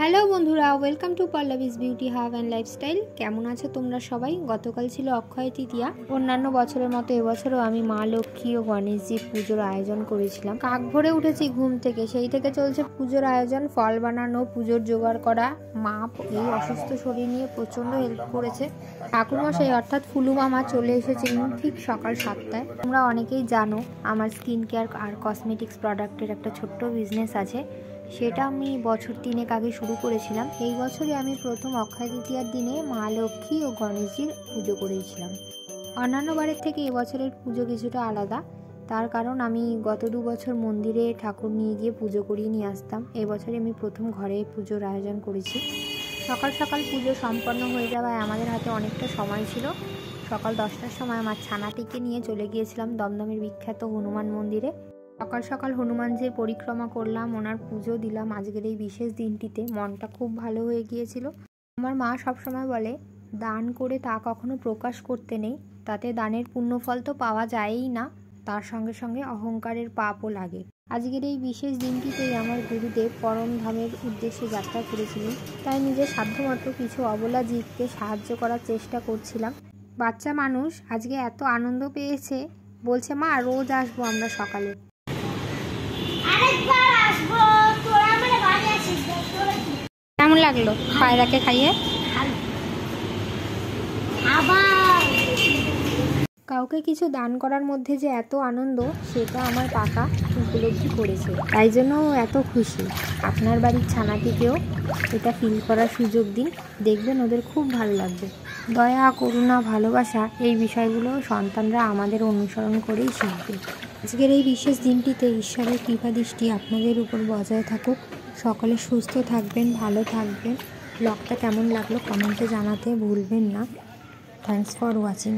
Hello বন্ধুরা, welcome to Pallavi's beauty hub and lifestyle. কেমন আছো তোমরা সবাই? গতকাল ছিল অক্ষয় তৃতীয়া। অন্যান্য বছরের মতো এবছরও আমি মা লক্ষ্মী ও গণেশজির পুজোর আয়োজন করেছিলাম। কাক ভরে উঠেছি ঘুম থেকে, সেই থেকে চলছে পুজোর আয়োজন, ফল বানানো, পুজোর জোগাড় করা। মা এই অসুস্থ শরীর নিয়ে প্রচণ্ড হেল্প করেছে। ঠাকুরমশাই অর্থাৎ ফুলু মামা চলে এসেছিলেন ঠিক সকাল 7টায়। তোমরা অনেকেই জানো আমার স্কিন কেয়ার আর কসমেটিক্স প্রোডাক্টের একটা ছোট্ট বিজনেস আছে, সেটা আমি বছর 3 আগে শুরু করেছিলাম। এই বছরই আমি প্রথম অক্ষয় তৃতীয়ার দিনে মা লক্ষ্মী ও গণেশজির পুজো করেছিলাম। অন্যান্য বারের থেকে এবছরের পুজো কিছুটা আলাদা, তার কারণ আমি গত 2 বছর মন্দিরে ঠাকুর নিয়ে গিয়ে পুজো করিয়ে নিয়ে আসতাম। এই বছরে আমি প্রথম ঘরে পুজোর আয়োজন করেছি। সকাল সকাল পুজো সম্পন্ন হয়ে যাওয়ায় আমাদের হাতে অনেকটা সময় ছিল। সকাল 10টার সময় আমার ছানাটিকে নিয়ে চলে গিয়েছিলাম দমদমের বিখ্যাত হনুমান মন্দিরে। সকাল সকাল হনুমানজির পরিক্রমা করলাম, ওনার পুজো দিলাম। আজকের এই বিশেষ দিনটিতে মনটা খুব ভালো হয়ে গিয়েছিল। আমার মা সবসময় বলে, দান করে তা কখনো প্রকাশ করতে নেই, তাতে দানের পুণ্যফল তো পাওয়া যায়ই না, তার সঙ্গে সঙ্গে অহংকারের পাপও লাগে। আজকের এই বিশেষ দিনটিতেই আমার গুরুদেব পরম ধামের উদ্দেশ্যে যাত্রা করেছিলেন, তাই নিজের সাধ্যমতো কিছু অবলা জীবকে সাহায্য করার চেষ্টা করছিলাম। বাচ্চা মানুষ আজকে এত আনন্দ পেয়েছে, বলছে মা রোজ আসবো আমরা সকালে। কেমন লাগলো পায়রাকে খাইয়ে? কাউকে কিছু দান করার মধ্যে যে এত আনন্দ, সেটা আমার কাকা উপলব্ধি করেছে, তাই জন্য এত খুশি। আপনার বাড়ির ছানাটিকেও এটা ফিল করার সুযোগ দিন, দেখবেন ওদের খুব ভালো লাগবে। দয়া, করুণা, ভালোবাসা এই বিষয়গুলো সন্তানরা আমাদের অনুসরণ করেই শিখবে। আজকের এই বিশেষ দিনটিতে ঈশ্বরের কৃপাদৃষ্টি আপনাদের উপর বজায় থাকুক। সকলে সুস্থ থাকবেন, ভালো থাকবেন। ব্লগটা কেমন লাগলো কমেন্টে জানাতে ভুলবেন না। Thanks for watching.